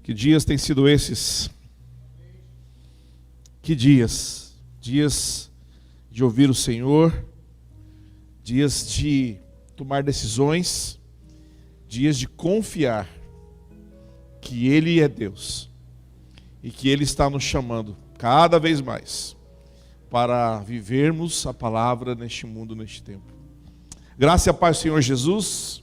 Que dias têm sido esses? Que dias? Dias de ouvir o Senhor, dias de tomar decisões, dias de confiar que Ele é Deus e que Ele está nos chamando cada vez mais para vivermos a palavra neste mundo, neste tempo. Graça e a paz do Senhor Jesus.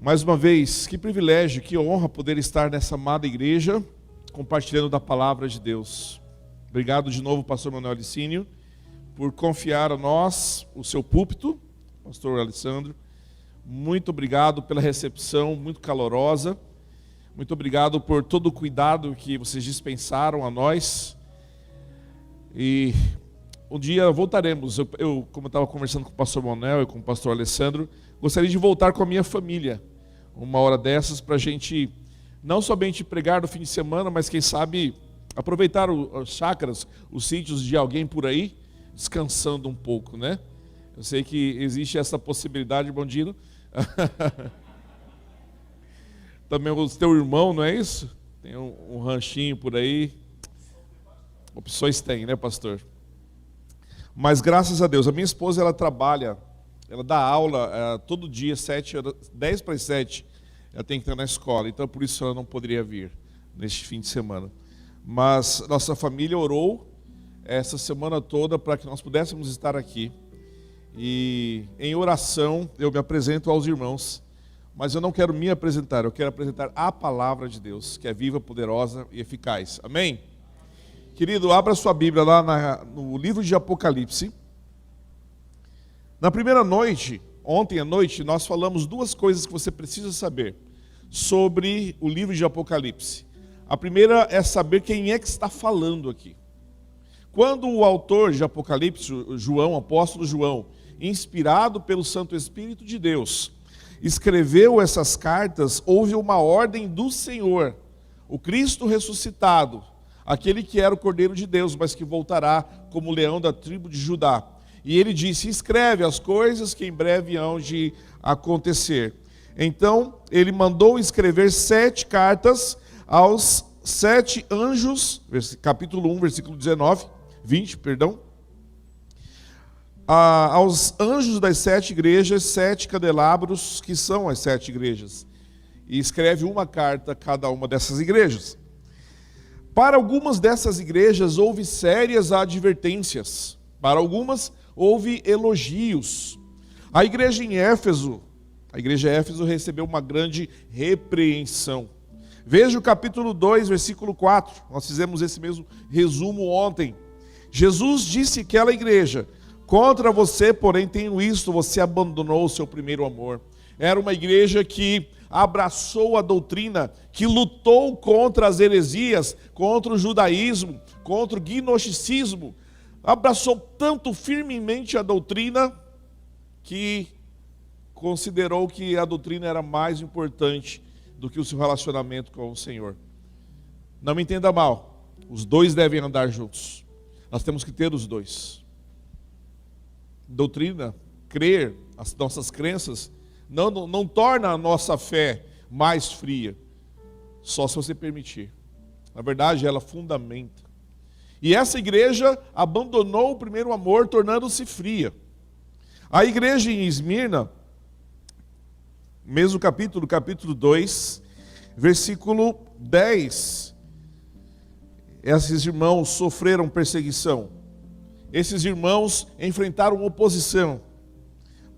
Mais uma vez, que privilégio, que honra poder estar nessa amada igreja, compartilhando da palavra de Deus. Obrigado de novo, pastor Manuel Licínio, por confiar a nós o seu púlpito, pastor Alessandro. Muito obrigado pela recepção muito calorosa. Muito obrigado por todo o cuidado que vocês dispensaram a nós. E um dia voltaremos. Eu como eu estava conversando com o pastor Manuel e com o pastor Alessandro, gostaria de voltar com a minha família, uma hora dessas, para a gente não somente pregar no fim de semana, mas quem sabe aproveitar as chácaras, os sítios de alguém por aí, descansando um pouco, né? Eu sei que existe essa possibilidade, Bondino. Também o teu irmão, não é isso? Tem um ranchinho por aí. Opções tem, né, pastor? Mas graças a Deus, a minha esposa, ela trabalha, ela dá aula todo dia, 10 para as 7, ela tem que estar na escola, então por isso ela não poderia vir neste fim de semana. Mas nossa família orou essa semana toda para que nós pudéssemos estar aqui. E em oração eu me apresento aos irmãos, mas eu não quero me apresentar, eu quero apresentar a palavra de Deus, que é viva, poderosa e eficaz. Amém? Querido, abra sua Bíblia lá no livro de Apocalipse. Na primeira noite, ontem à noite, nós falamos duas coisas que você precisa saber sobre o livro de Apocalipse. A primeira é saber quem é que está falando aqui. Quando o autor de Apocalipse, João, apóstolo João, inspirado pelo Santo Espírito de Deus, escreveu essas cartas, houve uma ordem do Senhor, o Cristo ressuscitado, aquele que era o Cordeiro de Deus, mas que voltará como leão da tribo de Judá. E ele disse: escreve as coisas que em breve hão de acontecer. Então, ele mandou escrever 7 cartas aos 7 anjos, capítulo 1, versículo 20, aos anjos das 7 igrejas, 7 candelabros, que são as 7 igrejas. E escreve uma carta a cada uma dessas igrejas. Para algumas dessas igrejas houve sérias advertências, para algumas houve elogios. A igreja Éfeso recebeu uma grande repreensão. Veja o capítulo 2, versículo 4, nós fizemos esse mesmo resumo ontem. Jesus disse àquela igreja: contra você, porém, tenho isto, você abandonou o seu primeiro amor. Era uma igreja que abraçou a doutrina, que lutou contra as heresias, contra o judaísmo, contra o gnosticismo, abraçou tanto firmemente a doutrina que considerou que a doutrina era mais importante do que o seu relacionamento com o Senhor. Não me entenda mal, os dois devem andar juntos, nós temos que ter os dois. Doutrina, crer, as nossas crenças, não torna a nossa fé mais fria, só se você permitir. Na verdade, ela fundamenta. E essa igreja abandonou o primeiro amor, tornando-se fria. A igreja em Esmirna, mesmo capítulo 2, versículo 10. Esses irmãos sofreram perseguição. Esses irmãos enfrentaram oposição.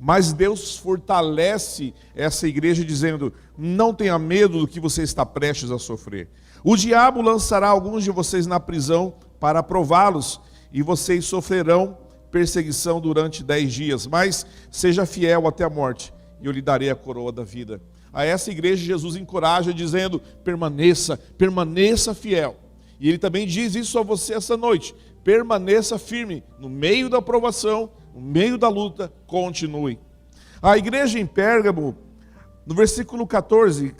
Mas Deus fortalece essa igreja dizendo: não tenha medo do que você está prestes a sofrer. O diabo lançará alguns de vocês na prisão para prová-los, e vocês sofrerão perseguição durante 10 dias. Mas seja fiel até a morte, e eu lhe darei a coroa da vida. A essa igreja Jesus encoraja dizendo: permaneça fiel. E ele também diz isso a você essa noite: permaneça firme no meio da provação, no meio da luta, continue. A igreja em Pérgamo, no versículo 14,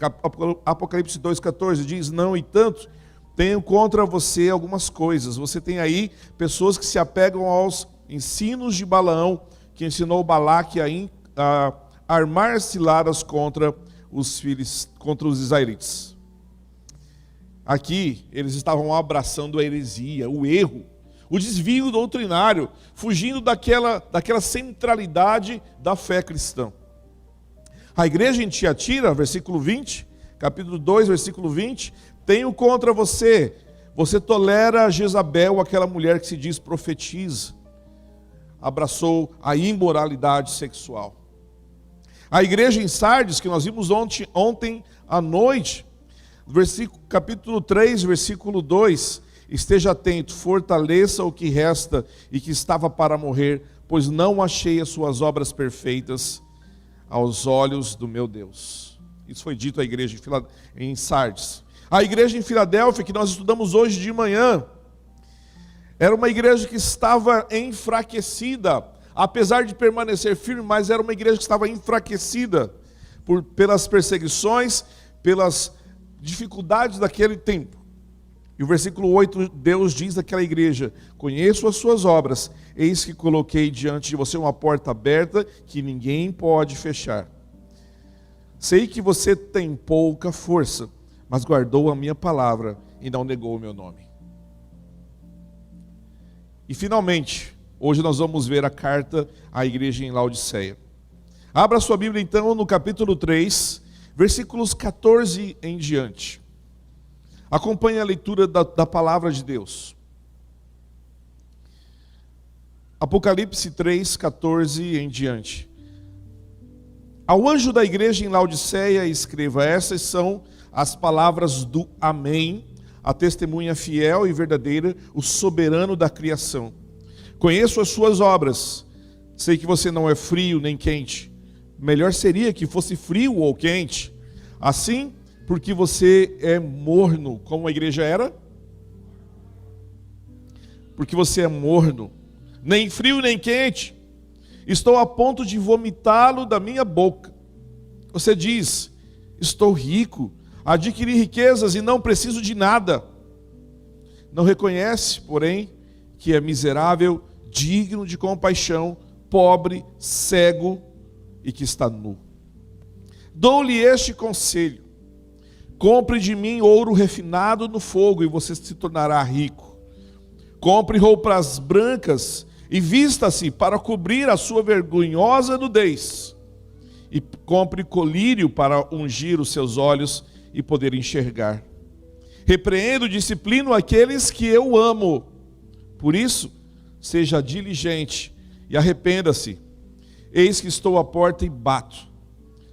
Apocalipse 2,14, diz: não, e tanto, tenho contra você algumas coisas. Você tem aí pessoas que se apegam aos ensinos de Balaão, que ensinou Balaque a armar ciladas contra contra os israelitas. Aqui eles estavam abraçando a heresia, o erro, o desvio doutrinário, fugindo daquela centralidade da fé cristã. A igreja em Tiatira, versículo 20, capítulo 2, versículo 20, tenho contra você, você tolera Jezabel, aquela mulher que se diz profetiza, abraçou a imoralidade sexual. A igreja em Sardes, que nós vimos ontem à noite, capítulo 3, versículo 2, esteja atento, fortaleça o que resta e que estava para morrer, pois não achei as suas obras perfeitas aos olhos do meu Deus. Isso foi dito à igreja em Sardes. A igreja em Filadélfia, que nós estudamos hoje de manhã, era uma igreja que estava enfraquecida, apesar de permanecer firme, mas era uma igreja que estava enfraquecida pelas perseguições, pelas dificuldades daquele tempo. E o versículo 8, Deus diz daquela igreja: conheço as suas obras, eis que coloquei diante de você uma porta aberta que ninguém pode fechar. Sei que você tem pouca força, mas guardou a minha palavra e não negou o meu nome. E finalmente, hoje nós vamos ver a carta à igreja em Laodiceia. Abra sua Bíblia então no capítulo 3, versículos 14 em diante. Acompanhe a leitura da palavra de Deus. Apocalipse 3, 14 em diante. Ao anjo da igreja em Laodiceia escreva: essas são as palavras do Amém, a testemunha fiel e verdadeira, o soberano da criação. Conheço as suas obras, sei que você não é frio nem quente. Melhor seria que fosse frio ou quente. Assim, porque você é morno, como a igreja era? Porque você é morno, nem frio nem quente. Estou a ponto de vomitá-lo da minha boca. Você diz: estou rico, adquiri riquezas e não preciso de nada. Não reconhece, porém, que é miserável, digno de compaixão, pobre, cego e que está nu. Dou-lhe este conselho: compre de mim ouro refinado no fogo e você se tornará rico. Compre roupas brancas e vista-se para cobrir a sua vergonhosa nudez. E compre colírio para ungir os seus olhos e poder enxergar. Repreendo e disciplino aqueles que eu amo. Por isso, seja diligente e arrependa-se. Eis que estou à porta e bato.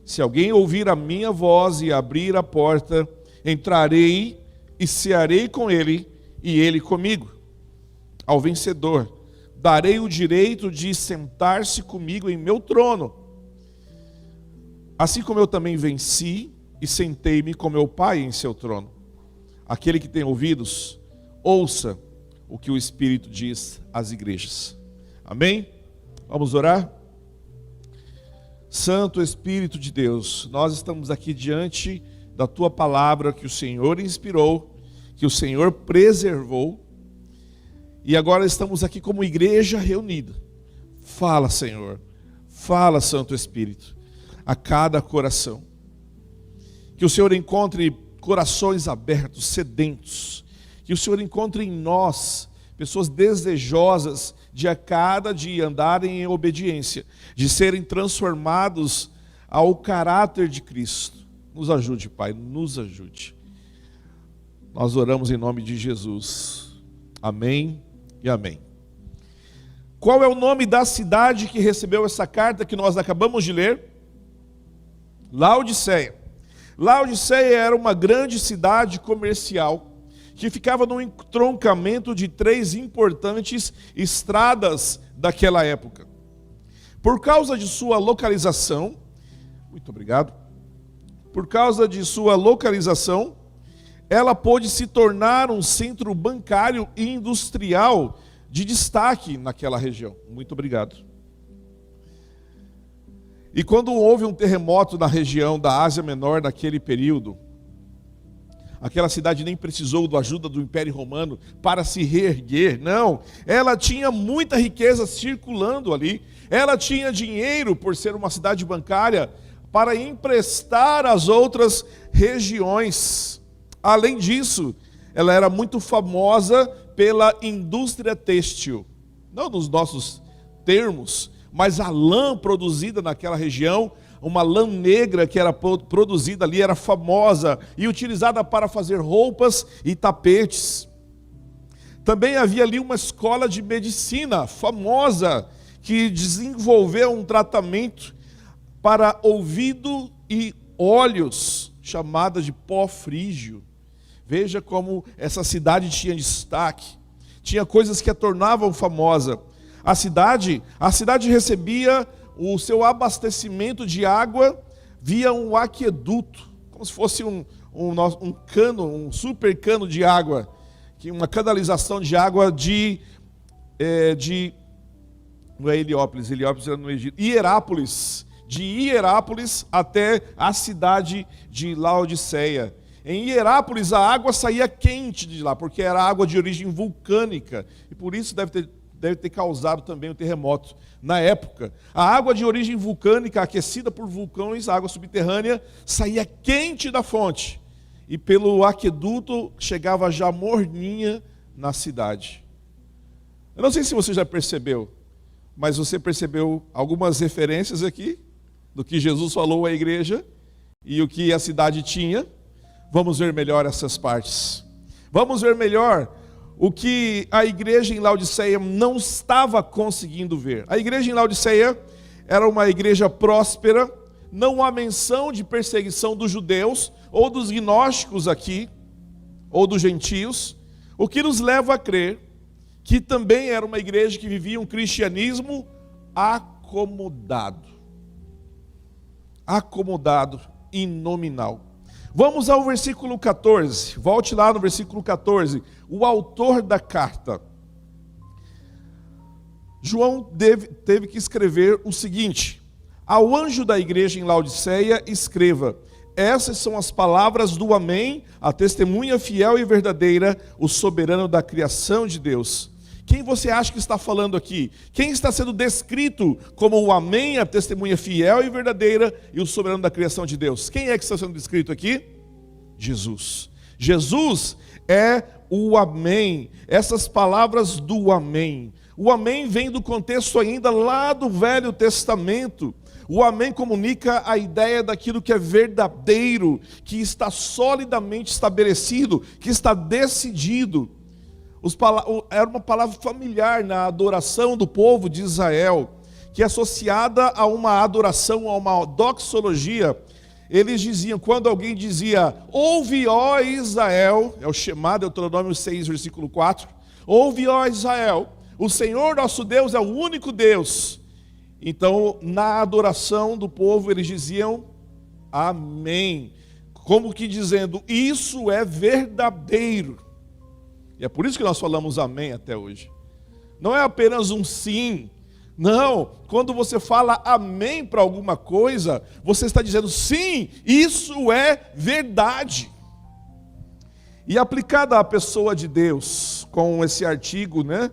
Se alguém ouvir a minha voz e abrir a porta, entrarei e cearei com ele e ele comigo. Ao vencedor, darei o direito de sentar-se comigo em meu trono. Assim como eu também venci e sentei-me com meu Pai em seu trono. Aquele que tem ouvidos, ouça o que o Espírito diz às igrejas. Amém? Vamos orar? Santo Espírito de Deus, nós estamos aqui diante da Tua palavra que o Senhor inspirou, que o Senhor preservou, e agora estamos aqui como igreja reunida. Fala, Senhor, fala, Santo Espírito, a cada coração. Que o Senhor encontre corações abertos, sedentos. Que o Senhor encontre em nós pessoas desejosas de a cada dia andarem em obediência, de serem transformados ao caráter de Cristo. Nos ajude, Pai, nos ajude. Nós oramos em nome de Jesus. Amém e amém. Qual é o nome da cidade que recebeu essa carta que nós acabamos de ler? Laodiceia. Laodiceia era uma grande cidade comercial que ficava no entroncamento de 3 importantes estradas daquela época. Por causa de sua localização, muito obrigado. Por causa de sua localização, ela pôde se tornar um centro bancário e industrial de destaque naquela região. Muito obrigado. E quando houve um terremoto na região da Ásia Menor naquele período, aquela cidade nem precisou da ajuda do Império Romano para se reerguer, não. Ela tinha muita riqueza circulando ali, ela tinha dinheiro por ser uma cidade bancária para emprestar às outras regiões. Além disso, ela era muito famosa pela indústria têxtil. Não nos nossos termos, mas a lã produzida naquela região, uma lã negra que era produzida ali, era famosa e utilizada para fazer roupas e tapetes. Também havia ali uma escola de medicina famosa, que desenvolveu um tratamento para ouvido e olhos, chamada de pó frígio. Veja como essa cidade tinha destaque, tinha coisas que a tornavam famosa. A cidade recebia o seu abastecimento de água via um aqueduto, como se fosse um cano, um super cano de água, uma canalização de água não é Heliópolis era no Egito, Hierápolis, de Hierápolis até a cidade de Laodiceia. Em Hierápolis a água saía quente de lá, porque era água de origem vulcânica, e por isso deve ter causado também o terremoto. Na época, a água de origem vulcânica, aquecida por vulcões, a água subterrânea, saía quente da fonte, e pelo aqueduto chegava já morninha na cidade. Eu não sei se você já percebeu, mas você percebeu algumas referências aqui do que Jesus falou à igreja e o que a cidade tinha. Vamos ver melhor essas partes. Vamos ver melhor o que a igreja em Laodiceia não estava conseguindo ver. A igreja em Laodiceia era uma igreja próspera, não há menção de perseguição dos judeus ou dos gnósticos aqui, ou dos gentios, o que nos leva a crer que também era uma igreja que vivia um cristianismo acomodado e nominal. Vamos ao versículo 14, volte lá no versículo 14, o autor da carta. João teve que escrever o seguinte: ao anjo da igreja em Laodiceia escreva: essas são as palavras do Amém, a testemunha fiel e verdadeira, o soberano da criação de Deus. Quem você acha que está falando aqui? Quem está sendo descrito como o Amém, a testemunha fiel e verdadeira e o soberano da criação de Deus? Quem é que está sendo descrito aqui? Jesus. Jesus é o Amém, essas palavras do Amém. O Amém vem do contexto ainda lá do Velho Testamento. O Amém comunica a ideia daquilo que é verdadeiro, que está solidamente estabelecido, que está decidido. Era uma palavra familiar na adoração do povo de Israel, que é associada a uma adoração, a uma doxologia. Eles diziam, quando alguém dizia, ouve, ó Israel, é o Shema, Deuteronômio 6, versículo 4, ouve, ó Israel, o Senhor nosso Deus é o único Deus. Então, na adoração do povo, eles diziam, amém, como que dizendo, isso é verdadeiro. E é por isso que nós falamos amém até hoje. Não é apenas um sim. Não, quando você fala amém para alguma coisa, você está dizendo sim, isso é verdade. E aplicada à pessoa de Deus, com esse artigo, né?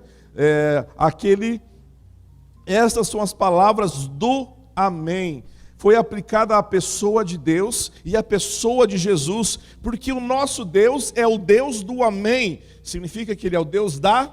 Estas são as palavras do amém. Foi aplicada à pessoa de Deus e à pessoa de Jesus, porque o nosso Deus é o Deus do amém. Significa que Ele é o Deus da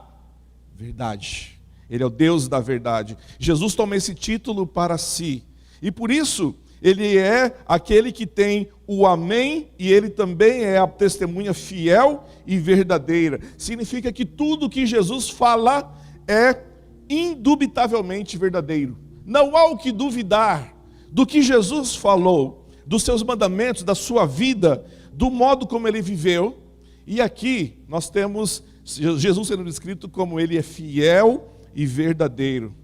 verdade. Ele é o Deus da verdade. Jesus toma esse título para si. E por isso, Ele é aquele que tem o amém e Ele também é a testemunha fiel e verdadeira. Significa que tudo que Jesus fala é indubitavelmente verdadeiro. Não há o que duvidar do que Jesus falou, dos seus mandamentos, da sua vida, do modo como Ele viveu. E aqui nós temos Jesus sendo descrito como Ele é fiel e verdadeiro.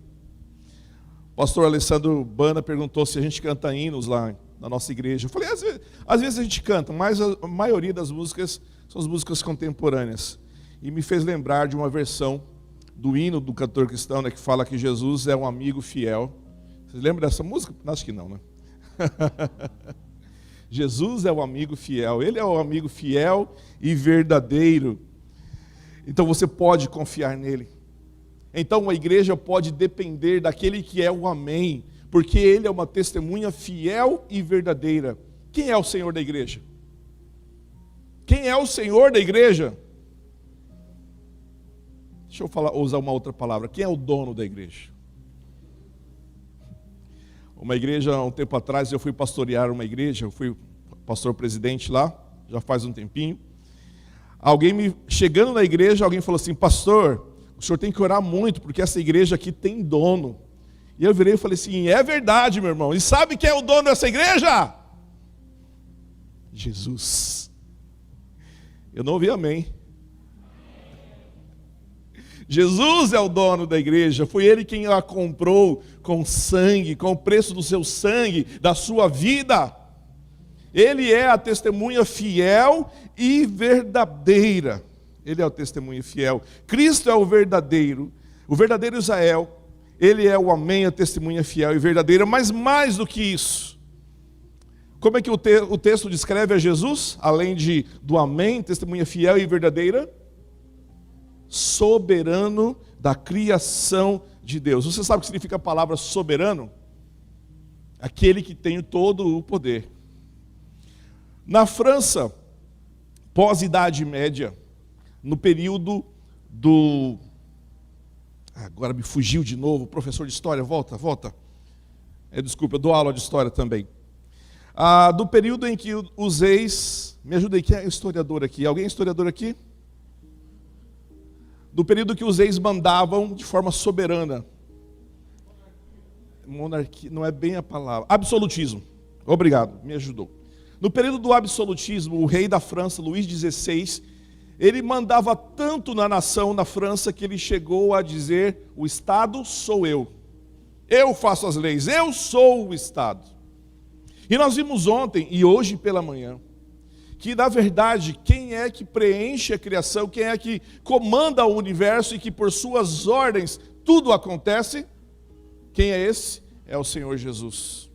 O pastor Alessandro Bana perguntou se a gente canta hinos lá na nossa igreja. Eu falei, às vezes a gente canta, mas a maioria das músicas são as músicas contemporâneas. E me fez lembrar de uma versão do hino do cantor cristão, né, que fala que Jesus é um amigo fiel. Vocês lembram dessa música? Acho que não, né? Jesus é o amigo fiel. Ele é o amigo fiel e verdadeiro. Então você pode confiar nele. Então a igreja pode depender daquele que é o amém, porque Ele é uma testemunha fiel e verdadeira. Quem é o Senhor da igreja? Quem é o Senhor da igreja? Deixa eu usar uma outra palavra. Quem é o dono da igreja? Uma igreja, um tempo atrás, eu fui pastorear uma igreja, eu fui pastor-presidente lá, já faz um tempinho. Chegando na igreja, alguém falou assim: pastor, o senhor tem que orar muito, porque essa igreja aqui tem dono. E eu virei e falei assim: é verdade, meu irmão. E sabe quem é o dono dessa igreja? Jesus. Eu não ouvi amém. Jesus é o dono da igreja, foi Ele quem a comprou com sangue, com o preço do seu sangue, da sua vida. Ele é a testemunha fiel e verdadeira. Ele é o testemunho fiel. Cristo é o verdadeiro Israel. Ele é o amém, a testemunha fiel e verdadeira, mas mais do que isso. Como é que o texto descreve a Jesus? Além do amém, testemunha fiel e verdadeira? Soberano da criação de Deus. Você sabe o que significa a palavra soberano? Aquele que tem todo o poder. Na França, pós-Idade Média, no período do... Agora me fugiu de novo, professor de história, volta. Desculpa, eu dou aula de história também. Do período em que os reis... Me ajuda aí, quem é historiador aqui? Alguém é historiador aqui? Do período que os reis mandavam de forma soberana. Monarquia, não é bem a palavra. Absolutismo. Obrigado, me ajudou. No período do absolutismo, o rei da França, Luís XVI, ele mandava tanto na nação, na França, que ele chegou a dizer: o Estado sou eu. Eu faço as leis, eu sou o Estado. E nós vimos ontem e hoje pela manhã, que na verdade, quem é que preenche a criação, quem é que comanda o universo e que por suas ordens tudo acontece, quem é esse? É o Senhor Jesus.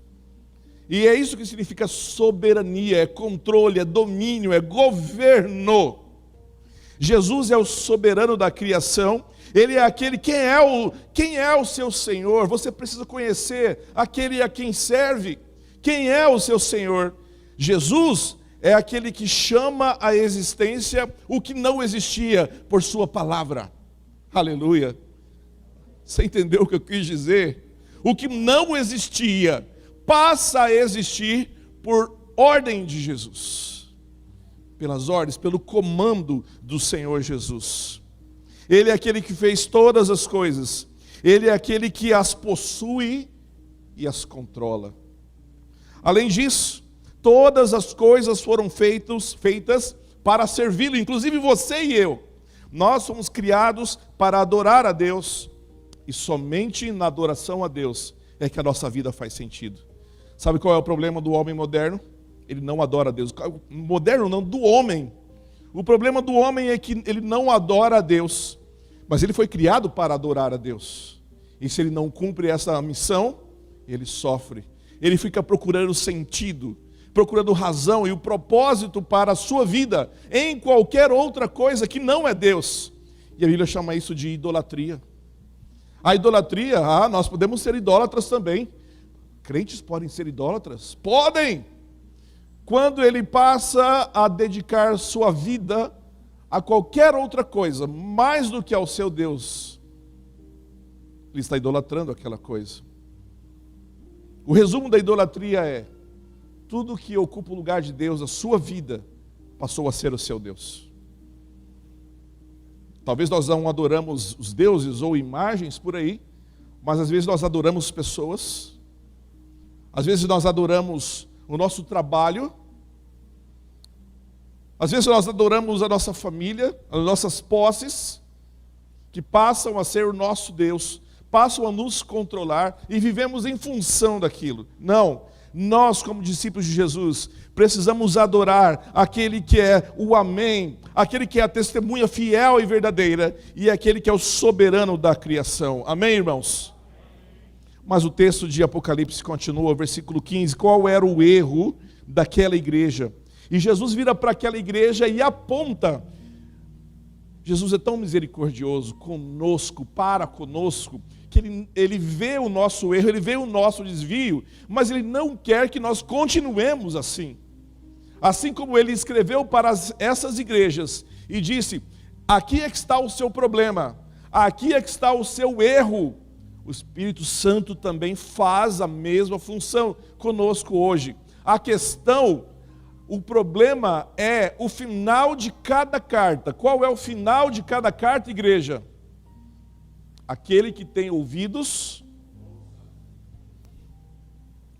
E é isso que significa soberania, é controle, é domínio, é governo. Jesus é o soberano da criação, Ele é aquele, quem é o seu Senhor? Você precisa conhecer aquele a quem serve. Quem é o seu Senhor? Jesus é aquele que chama à existência o que não existia por sua palavra. Aleluia. Você entendeu o que eu quis dizer? O que não existia passa a existir por ordem de Jesus. Pelas ordens, pelo comando do Senhor Jesus. Ele é aquele que fez todas as coisas. Ele é aquele que as possui e as controla. Além disso, todas as coisas foram feitas para servi-lo, inclusive você e eu. Nós somos criados para adorar a Deus, e somente na adoração a Deus é que a nossa vida faz sentido. Sabe qual é o problema do homem moderno? Ele não adora a Deus. Moderno não, do homem. O problema do homem é que ele não adora a Deus, mas ele foi criado para adorar a Deus. E se ele não cumpre essa missão, ele sofre. Ele fica procurando sentido, procurando razão e o propósito para a sua vida em qualquer outra coisa que não é Deus. E a Bíblia chama isso de idolatria. A idolatria, nós podemos ser idólatras também. Crentes podem ser idólatras? Podem! Quando ele passa a dedicar sua vida a qualquer outra coisa, mais do que ao seu Deus, ele está idolatrando aquela coisa. O resumo da idolatria é: tudo que ocupa o lugar de Deus, a sua vida, passou a ser o seu Deus. Talvez nós não adoramos os deuses ou imagens por aí, mas às vezes nós adoramos pessoas, às vezes nós adoramos o nosso trabalho, às vezes nós adoramos a nossa família, as nossas posses, que passam a ser o nosso Deus, passam a nos controlar e vivemos em função daquilo. Não, nós como discípulos de Jesus, precisamos adorar aquele que é o amém, aquele que é a testemunha fiel e verdadeira e aquele que é o soberano da criação. Amém, irmãos? Mas o texto de Apocalipse continua, versículo 15, qual era o erro daquela igreja? E Jesus vira para aquela igreja e aponta. Jesus é tão misericordioso conosco, para conosco, que ele vê o nosso erro, ele vê o nosso desvio, mas Ele não quer que nós continuemos assim. Assim como Ele escreveu para essas igrejas e disse: aqui é que está o seu problema, aqui é que está o seu erro. O Espírito Santo também faz a mesma função conosco hoje. A questão, o problema é o final de cada carta. Qual é o final de cada carta, igreja? Aquele que tem ouvidos.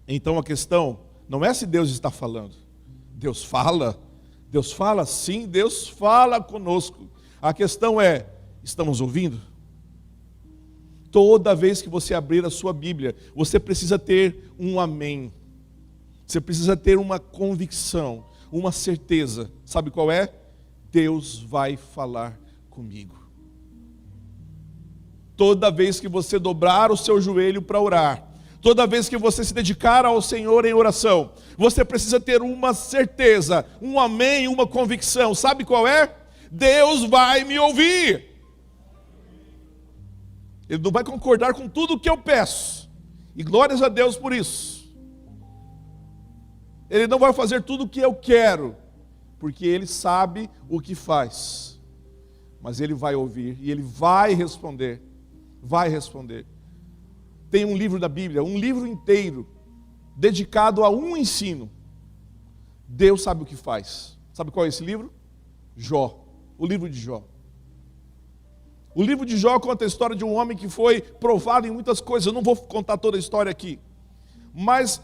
Então a questão não é se Deus está falando. Deus fala sim, Deus fala conosco. A questão é, estamos ouvindo? Toda vez que você abrir a sua Bíblia, você precisa ter um amém. Você precisa ter uma convicção, uma certeza. Sabe qual é? Deus vai falar comigo. Toda vez que você dobrar o seu joelho para orar, toda vez que você se dedicar ao Senhor em oração, você precisa ter uma certeza, um amém, uma convicção. Sabe qual é? Deus vai me ouvir. Ele não vai concordar com tudo o que eu peço. E glórias a Deus por isso. Ele não vai fazer tudo o que eu quero, porque Ele sabe o que faz. Mas Ele vai ouvir e Ele vai responder. Vai responder. Tem um livro da Bíblia, um livro inteiro, dedicado a um ensino. Deus sabe o que faz. Sabe qual é esse livro? Jó. O livro de Jó. O livro de Jó conta a história de um homem que foi provado em muitas coisas. Eu não vou contar toda a história aqui. Mas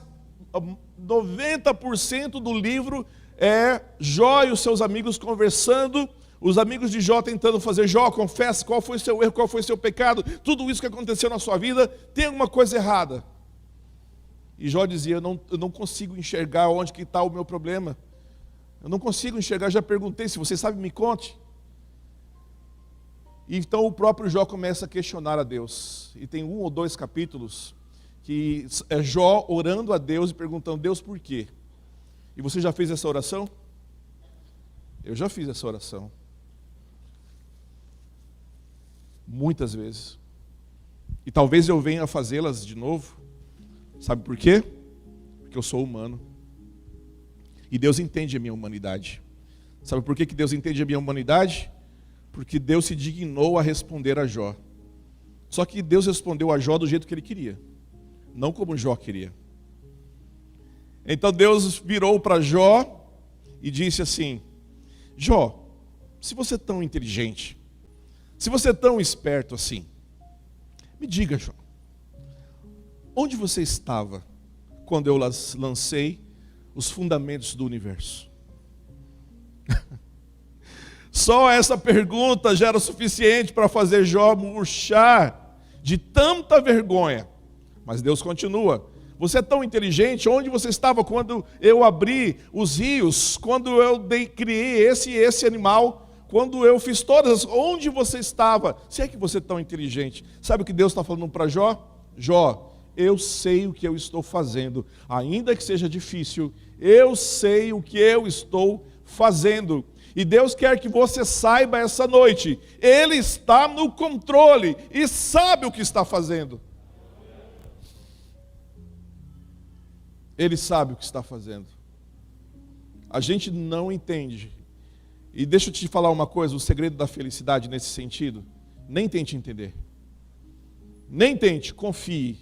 90% do livro é Jó e os seus amigos conversando. Os amigos de Jó tentando fazer: Jó, confessa qual foi o seu erro, qual foi o seu pecado. Tudo isso que aconteceu na sua vida, tem alguma coisa errada. E Jó dizia: eu não consigo enxergar onde que está o meu problema. Eu não consigo enxergar, já perguntei, se você sabe, me conte. E então o próprio Jó começa a questionar a Deus. E tem 1 ou 2 capítulos que é Jó orando a Deus e perguntando: Deus, por quê? E você já fez essa oração? Eu já fiz essa oração. Muitas vezes. E talvez eu venha a fazê-las de novo. Sabe por quê? Porque eu sou humano. E Deus entende a minha humanidade. Sabe por que Deus entende a minha humanidade? Porque Deus se dignou a responder a Jó. Só que Deus respondeu a Jó do jeito que Ele queria, não como Jó queria. Então Deus virou para Jó e disse assim: Jó, se você é tão inteligente, se você é tão esperto assim, me diga, Jó, onde você estava quando eu lancei os fundamentos do universo? Só essa pergunta já era suficiente para fazer Jó murchar de tanta vergonha. Mas Deus continua: você é tão inteligente, onde você estava quando eu abri os rios, quando eu criei esse e esse animal, quando eu fiz todas, onde você estava? Se é que você é tão inteligente. Sabe o que Deus está falando para Jó? Jó, eu sei o que eu estou fazendo, ainda que seja difícil, eu sei o que eu estou fazendo. E Deus quer que você saiba essa noite, Ele está no controle e sabe o que está fazendo. Ele sabe o que está fazendo. A gente não entende. E deixa eu te falar uma coisa, o segredo da felicidade nesse sentido: nem tente entender. Nem tente, confie.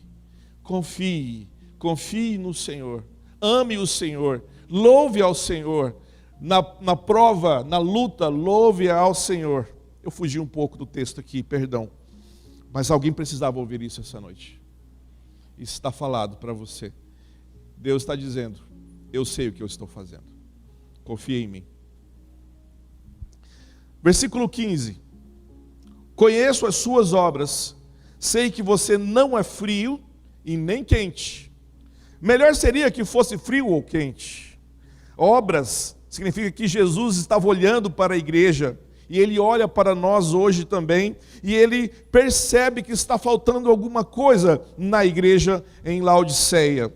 Confie. Confie no Senhor. Ame o Senhor. Louve ao Senhor. Na prova, na luta, louve ao Senhor. Eu fugi um pouco do texto aqui, perdão. Mas alguém precisava ouvir isso essa noite. Isso está falado para você. Deus está dizendo: eu sei o que eu estou fazendo. Confia em mim. Versículo 15. Conheço as suas obras, sei que você não é frio e nem quente. Melhor seria que fosse frio ou quente. Obras significa que Jesus estava olhando para a igreja, e Ele olha para nós hoje também, e Ele percebe que está faltando alguma coisa na igreja em Laodiceia.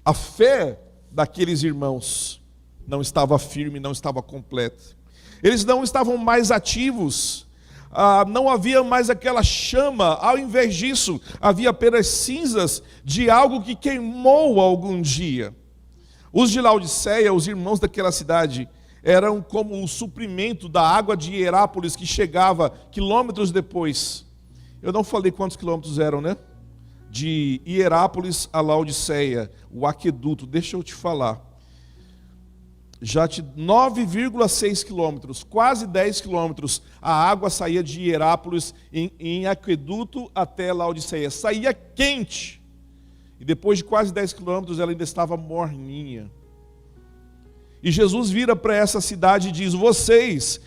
A fé daqueles irmãos não estava firme, não estava completa. Eles não estavam mais ativos. não havia mais aquela chama, ao invés disso, havia apenas cinzas de algo que queimou algum dia. Os de Laodiceia, os irmãos daquela cidade, eram como o suprimento da água de Hierápolis que chegava quilômetros depois. Eu não falei quantos quilômetros eram, né? De Hierápolis a Laodiceia, o aqueduto, deixa eu te falar. 9,6 quilômetros, quase 10 quilômetros, a água saía de Hierápolis em aqueduto até Laodiceia. Saía quente. E depois de quase 10 quilômetros ela ainda estava morninha. E Jesus vira para essa cidade e diz: vocês,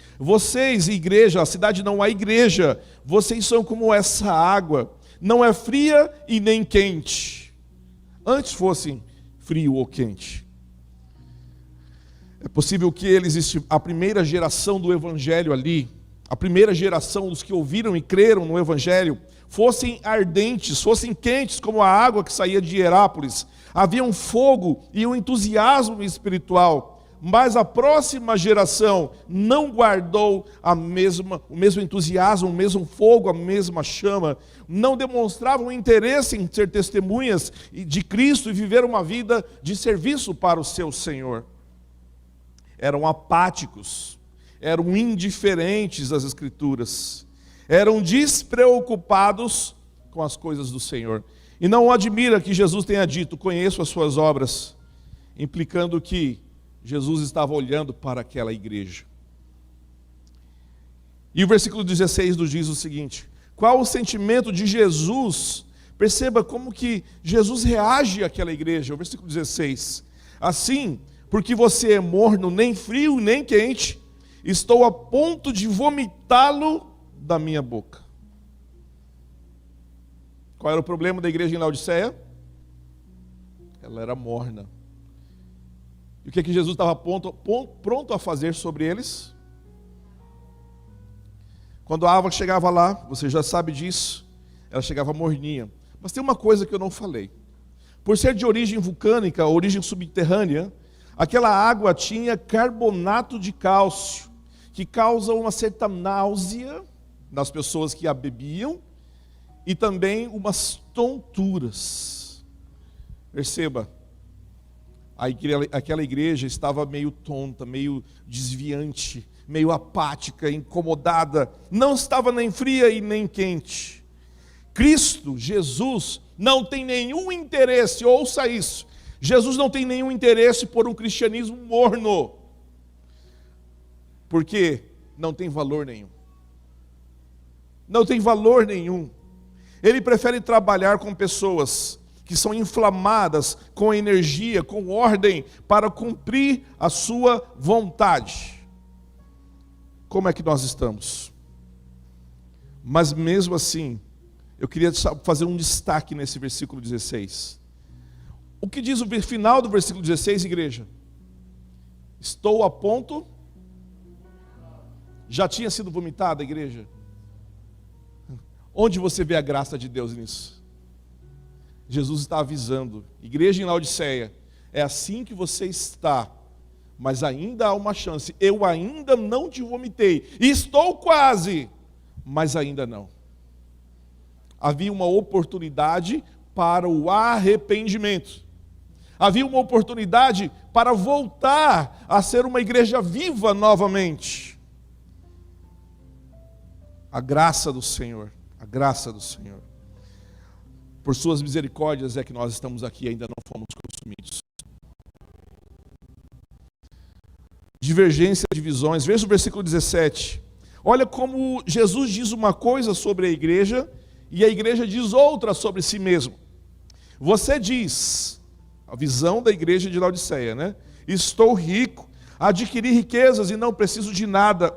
igreja, a cidade não há igreja, vocês são como essa água, não é fria e nem quente. Antes fossem frio ou quente. É possível que a primeira geração do Evangelho ali, a primeira geração dos que ouviram e creram no Evangelho, fossem ardentes, fossem quentes como a água que saía de Hierápolis. Havia um fogo e um entusiasmo espiritual, mas a próxima geração não guardou o mesmo entusiasmo, o mesmo fogo, a mesma chama, não demonstravam interesse em ser testemunhas de Cristo e viver uma vida de serviço para o seu Senhor. Eram apáticos, eram indiferentes às Escrituras, eram despreocupados com as coisas do Senhor. E não admira que Jesus tenha dito: conheço as suas obras, implicando que Jesus estava olhando para aquela igreja. E o versículo 16 nos diz o seguinte: qual o sentimento de Jesus? Perceba como que Jesus reage àquela igreja. O versículo 16: assim, porque você é morno, nem frio nem quente, estou a ponto de vomitá-lo da minha boca. Qual era o problema da igreja em Laodiceia? Ela era morna. E o que Jesus estava pronto a fazer sobre eles? Quando a água chegava lá, você já sabe disso, ela chegava morninha. Mas tem uma coisa que eu não falei. Por ser de origem vulcânica, origem subterrânea, aquela água tinha carbonato de cálcio, que causa uma certa náusea nas pessoas que a bebiam e também umas tonturas. Perceba, aquela igreja estava meio tonta, meio desviante, meio apática, incomodada, não estava nem fria e nem quente. Cristo, Jesus, não tem nenhum interesse, ouça isso, Jesus não tem nenhum interesse por um cristianismo morno, porque não tem valor nenhum. Não tem valor nenhum. Ele prefere trabalhar com pessoas que são inflamadas com energia, com ordem, para cumprir a sua vontade. Como é que nós estamos? Mas mesmo assim, eu queria fazer um destaque nesse versículo 16. O que diz o final do versículo 16, igreja? Estou a ponto. Já tinha sido vomitada, igreja? Onde você vê a graça de Deus nisso? Jesus está avisando, igreja em Laodiceia, é assim que você está, mas ainda há uma chance. Eu ainda não te vomitei, estou quase, mas ainda não. Havia uma oportunidade para o arrependimento. Havia uma oportunidade para voltar a ser uma igreja viva novamente. A graça do Senhor, a graça do Senhor. Por suas misericórdias é que nós estamos aqui e ainda não fomos consumidos. Divergência de visões. Veja o versículo 17. Olha como Jesus diz uma coisa sobre a igreja e a igreja diz outra sobre si mesmo. Você diz, a visão da igreja de Laodiceia, né? Estou rico, adquiri riquezas e não preciso de nada.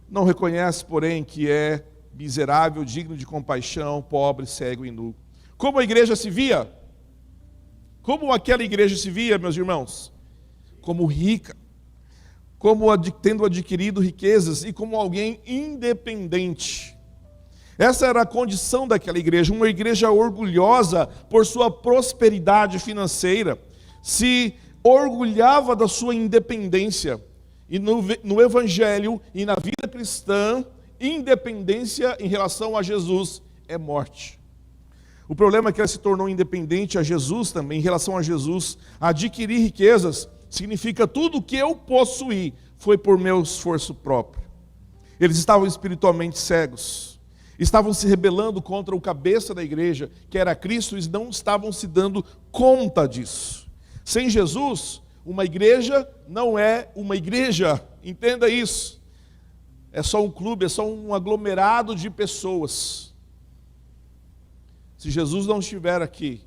Não reconhece, porém, que é miserável, digno de compaixão, pobre, cego e nu. Como a igreja se via? Como aquela igreja se via, meus irmãos? Como rica, como tendo adquirido riquezas e como alguém independente. Essa era a condição daquela igreja, uma igreja orgulhosa por sua prosperidade financeira, se orgulhava da sua independência. E no Evangelho e na vida cristã, independência em relação a Jesus é morte. O problema é que ela se tornou independente a Jesus também, em relação a Jesus. Adquirir riquezas significa tudo o que eu possuí foi por meu esforço próprio. Eles estavam espiritualmente cegos, estavam se rebelando contra o cabeça da igreja, que era Cristo, e não estavam se dando conta disso. Sem Jesus, uma igreja não é uma igreja, entenda isso. É só um clube, é só um aglomerado de pessoas. Se Jesus não estiver aqui,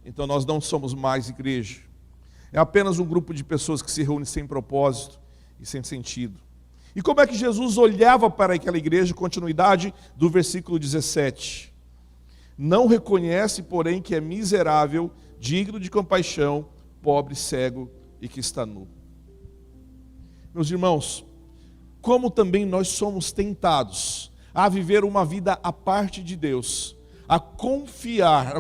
então nós não somos mais igreja. É apenas um grupo de pessoas que se reúne sem propósito e sem sentido. E como é que Jesus olhava para aquela igreja? Continuidade do versículo 17. Não reconhece, porém, que é miserável, digno de compaixão, pobre, cego e que está nu. Meus irmãos, como também nós somos tentados a viver uma vida à parte de Deus, a confiar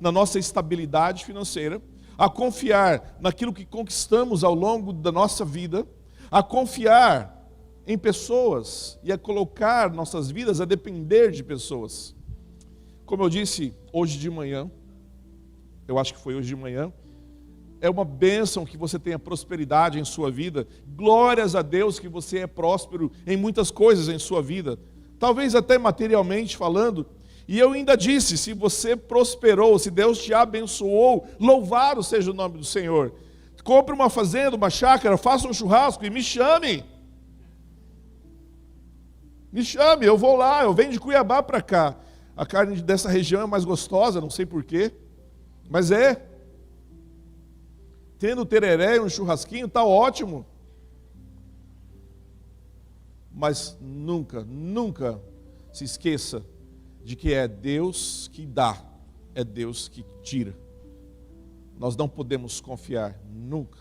na nossa estabilidade financeira, a confiar naquilo que conquistamos ao longo da nossa vida, a confiar em pessoas e a colocar nossas vidas a depender de pessoas. Como eu disse hoje de manhã, eu acho que foi hoje de manhã, é uma bênção que você tenha prosperidade em sua vida. Glórias a Deus que você é próspero em muitas coisas em sua vida, talvez até materialmente falando. E eu ainda disse, se você prosperou, se Deus te abençoou, louvado seja o nome do Senhor. Compre uma fazenda, uma chácara, faça um churrasco e me chame. Me chame, eu vou lá, eu venho de Cuiabá para cá. A carne dessa região é mais gostosa, não sei porquê, mas é. Tendo tereré e um churrasquinho, está ótimo. Mas nunca se esqueça de que é Deus que dá, é Deus que tira. Nós não podemos confiar nunca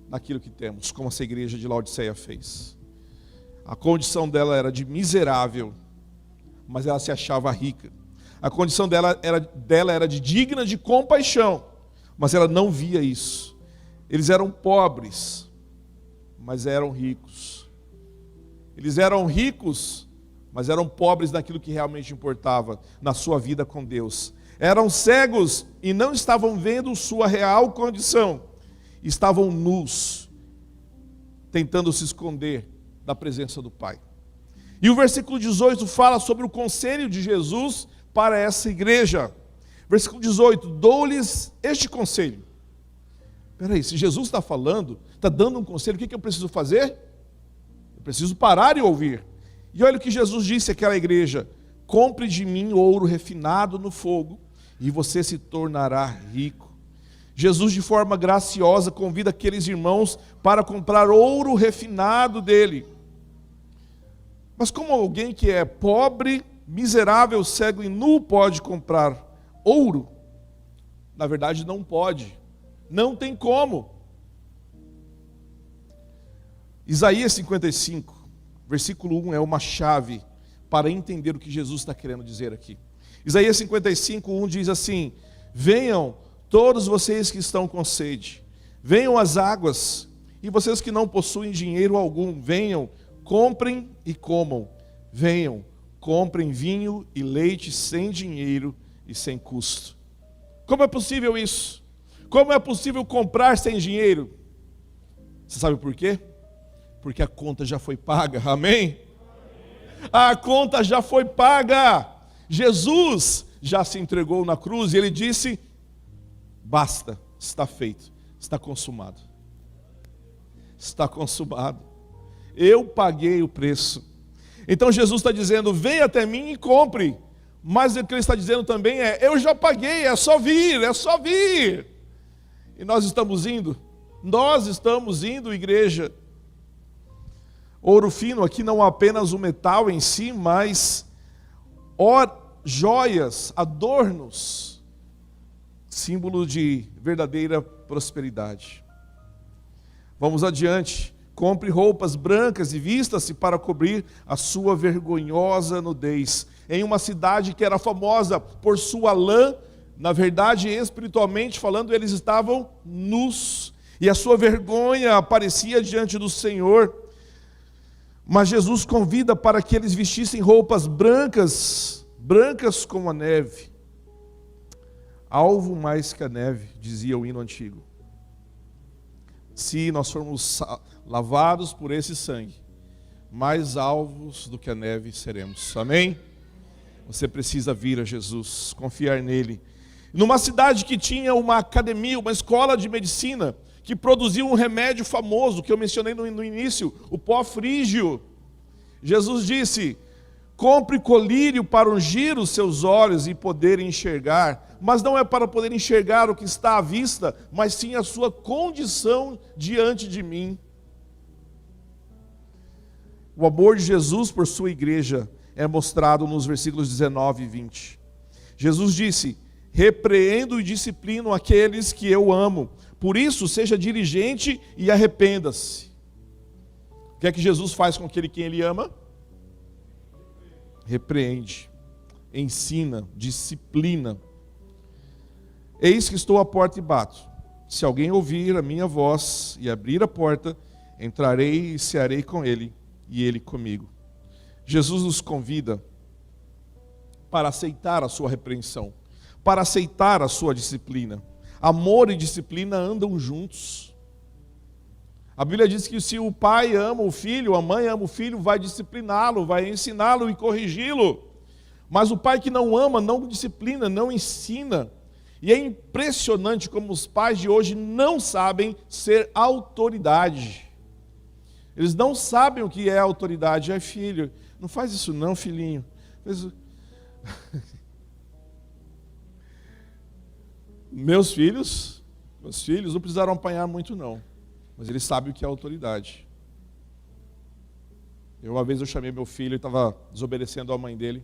naquilo que temos, como essa igreja de Laodiceia fez. A condição dela era de miserável, mas ela se achava rica. A condição dela era de digna de compaixão, mas ela não via isso. Eles eram pobres, mas eram ricos. Eles eram ricos, mas eram pobres naquilo que realmente importava, na sua vida com Deus. Eram cegos e não estavam vendo sua real condição. Estavam nus, tentando se esconder da presença do Pai. E o versículo 18 fala sobre o conselho de Jesus para essa igreja. Versículo 18, dou-lhes este conselho. Espera aí, se Jesus está falando, está dando um conselho, o que eu preciso fazer? Eu preciso parar e ouvir. E olha o que Jesus disse àquela igreja: compre de mim ouro refinado no fogo, e você se tornará rico. Jesus, de forma graciosa, convida aqueles irmãos para comprar ouro refinado dele. Mas como alguém que é pobre, miserável, cego e nu pode comprar ouro? Na verdade, não pode. Não tem como. Isaías 55, versículo 1 é uma chave para entender o que Jesus está querendo dizer aqui. Isaías 55, 1 diz assim: venham todos vocês que estão com sede, venham às águas, e vocês que não possuem dinheiro algum, venham, comprem e comam. Venham, comprem vinho e leite sem dinheiro e sem custo. Como é possível isso? Como é possível comprar sem dinheiro? Você sabe por quê? Porque a conta já foi paga, amém? A conta já foi paga. Jesus já se entregou na cruz e ele disse: basta, está feito, está consumado. Está consumado. Eu paguei o preço. Então Jesus está dizendo: venha até mim e compre. Mas o que ele está dizendo também é: eu já paguei, é só vir, é só vir. E nós estamos indo, igreja. Ouro fino aqui não é apenas o metal em si, mas joias, adornos, símbolo de verdadeira prosperidade. Vamos adiante. Compre roupas brancas e vista-se para cobrir a sua vergonhosa nudez. Em uma cidade que era famosa por sua lã, na verdade, espiritualmente falando, eles estavam nus. E a sua vergonha aparecia diante do Senhor. Mas Jesus convida para que eles vestissem roupas brancas, brancas como a neve. Alvo mais que a neve, dizia o hino antigo. Se nós formos lavados por esse sangue, mais alvos do que a neve seremos. Amém? Você precisa vir a Jesus, confiar nele. Numa cidade que tinha uma academia, uma escola de medicina, que produzia um remédio famoso, que eu mencionei no início, o pó frígio. Jesus disse: compre colírio para ungir os seus olhos e poder enxergar. Mas não é para poder enxergar o que está à vista, mas sim a sua condição diante de mim. O amor de Jesus por sua igreja é mostrado nos versículos 19 e 20. Jesus disse: repreendo e disciplino aqueles que eu amo. Por isso, seja diligente e arrependa-se. O que é que Jesus faz com aquele quem ele ama? Repreende, ensina, disciplina. Eis que estou à porta e bato. Se alguém ouvir a minha voz e abrir a porta, entrarei e cearei com ele e ele comigo. Jesus nos convida para aceitar a sua repreensão, para aceitar a sua disciplina. Amor e disciplina andam juntos. A Bíblia diz que se o pai ama o filho, a mãe ama o filho, vai discipliná-lo, vai ensiná-lo e corrigi-lo. Mas o pai que não ama, não disciplina, não ensina. E é impressionante como os pais de hoje não sabem ser autoridade. Eles não sabem o que é autoridade. É filho, não faz isso não, filhinho. Meus filhos não precisaram apanhar muito não, mas eles sabem o que é autoridade. Uma vez eu chamei meu filho, ele estava desobedecendo à mãe dele.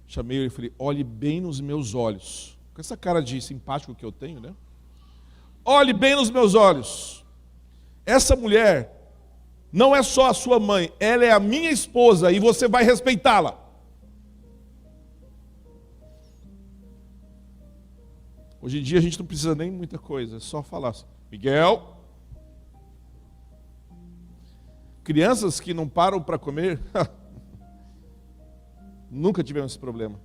Chamei ele e falei: olhe bem nos meus olhos. Com essa cara de simpático que eu tenho, né? Olhe bem nos meus olhos. Essa mulher não é só a sua mãe, ela é a minha esposa e você vai respeitá-la. Hoje em dia a gente não precisa nem muita coisa, é só falar assim: Miguel. Crianças que não param para comer, nunca tivemos esse problema.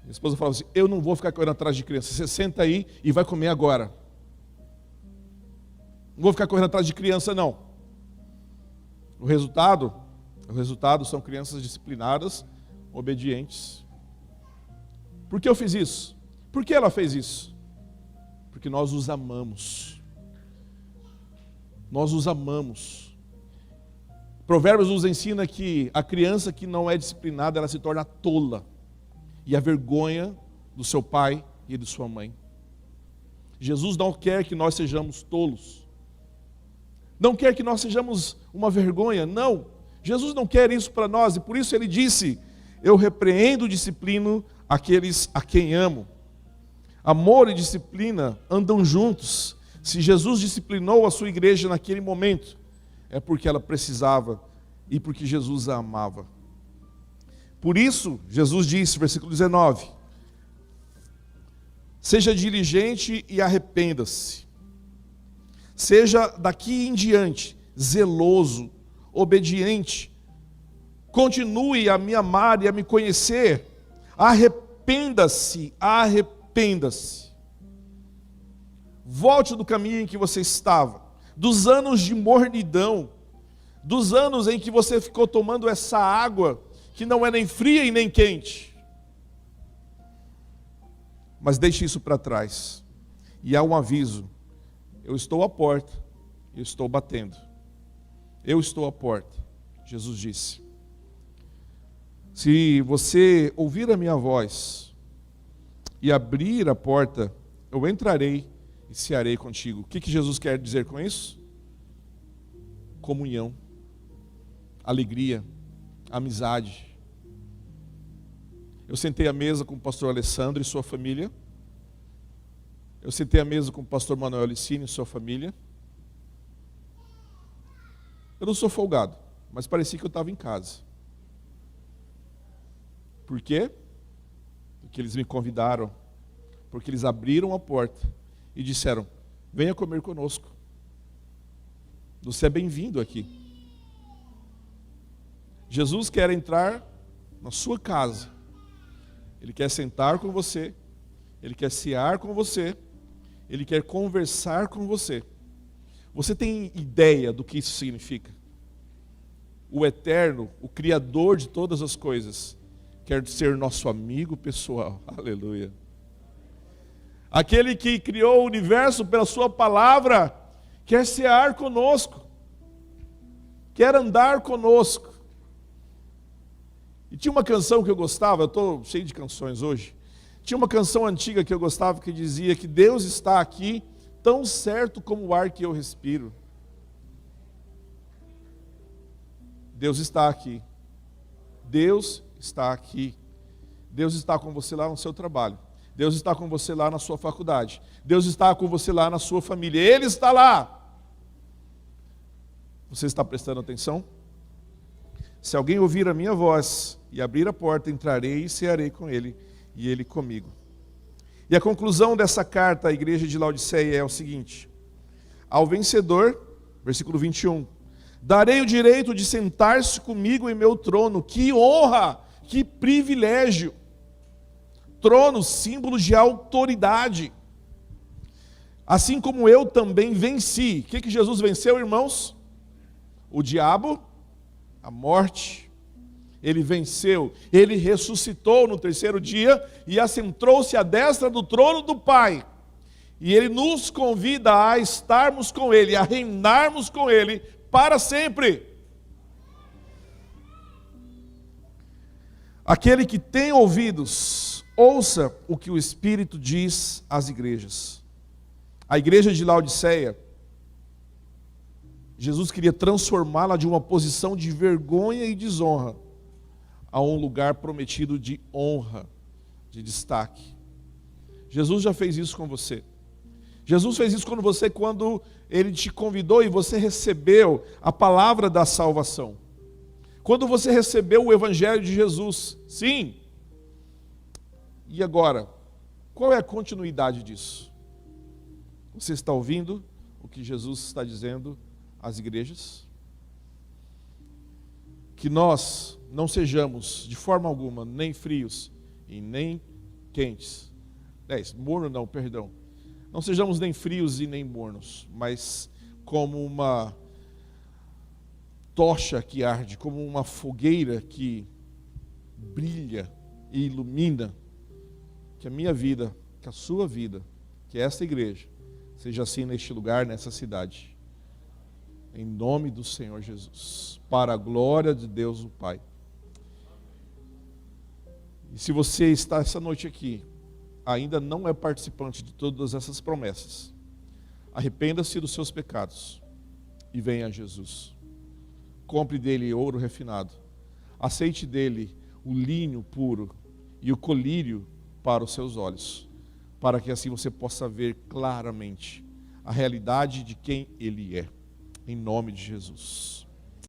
Minha esposa falava assim: eu não vou ficar correndo atrás de criança, você senta aí e vai comer agora. Não vou ficar correndo atrás de criança não. O resultado são crianças disciplinadas, obedientes. Por que eu fiz isso? Por que ela fez isso? Porque nós os amamos. Nós os amamos. Provérbios nos ensina que a criança que não é disciplinada, ela se torna tola. E a vergonha do seu pai e de sua mãe. Jesus não quer que nós sejamos tolos. Não quer que nós sejamos uma vergonha, não. Jesus não quer isso para nós, e por isso ele disse: eu repreendo e disciplino aqueles a quem amo. Amor e disciplina andam juntos. Se Jesus disciplinou a sua igreja naquele momento, é porque ela precisava e porque Jesus a amava. Por isso, Jesus disse, versículo 19: seja diligente e arrependa-se. Seja daqui em diante zeloso, obediente. Continue a me amar e a me conhecer. Arrependa-se, arrependa-se. Volte do caminho em que você estava, dos anos de mornidão, dos anos em que você ficou tomando essa água que não é nem fria e nem quente. Mas deixe isso para trás. E há um aviso: eu estou à porta, eu estou batendo. Eu estou à porta, Jesus disse. Se você ouvir a minha voz e abrir a porta, eu entrarei e cearei contigo. O que Jesus quer dizer com isso? Comunhão, alegria, amizade. Eu sentei à mesa com o pastor Alessandro e sua família. Eu sentei à mesa com o pastor Manuel Licínio e sua família. Eu não sou folgado, mas parecia que eu estava em casa. Por quê? Porque eles me convidaram, porque eles abriram a porta e disseram: venha comer conosco. Você é bem-vindo aqui. Jesus quer entrar na sua casa. Ele quer sentar com você. Ele quer cear com você. Ele quer conversar com você. Você tem ideia do que isso significa? O Eterno, o Criador de todas as coisas, quer ser nosso amigo pessoal. Aleluia. Aquele que criou o universo pela sua palavra, quer cear conosco. Quer andar conosco. E tinha uma canção que eu gostava, eu estou cheio de canções hoje. Tinha uma canção antiga que eu gostava que dizia que Deus está aqui tão certo como o ar que eu respiro. Deus está aqui. Deus está aqui. Deus está com você lá no seu trabalho. Deus está com você lá na sua faculdade. Deus está com você lá na sua família. Ele está lá. Você está prestando atenção? Se alguém ouvir a minha voz e abrir a porta, entrarei e cearei com ele e ele comigo. E a conclusão dessa carta à igreja de Laodiceia é o seguinte: ao vencedor, versículo 21, darei o direito de sentar-se comigo em meu trono. Que honra, que privilégio. Trono, símbolo de autoridade. Assim como eu também venci. O que Jesus venceu, irmãos? O diabo, a morte. Ele venceu, ele ressuscitou no terceiro dia e assentou-se à destra do trono do Pai. E ele nos convida a estarmos com ele, a reinarmos com ele para sempre. Aquele que tem ouvidos, ouça o que o Espírito diz às igrejas. A igreja de Laodiceia, Jesus queria transformá-la de uma posição de vergonha e desonra a um lugar prometido de honra, de destaque. Jesus já fez isso com você. Jesus fez isso com você quando Ele te convidou e você recebeu a palavra da salvação. Quando você recebeu o Evangelho de Jesus. Sim. E agora, qual é a continuidade disso? Você está ouvindo o que Jesus está dizendo às igrejas? Que nós não sejamos de forma alguma nem frios e nem quentes. Morno não, perdão. Não sejamos nem frios e nem mornos, mas como uma tocha que arde, como uma fogueira que brilha e ilumina. Que a minha vida, que a sua vida, que esta igreja seja assim neste lugar, nessa cidade. Em nome do Senhor Jesus, para a glória de Deus o Pai. E se você está essa noite aqui, ainda não é participante de todas essas promessas, arrependa-se dos seus pecados e venha a Jesus. Compre dele ouro refinado, aceite dele o linho puro e o colírio para os seus olhos, para que assim você possa ver claramente a realidade de quem ele é. Em nome de Jesus.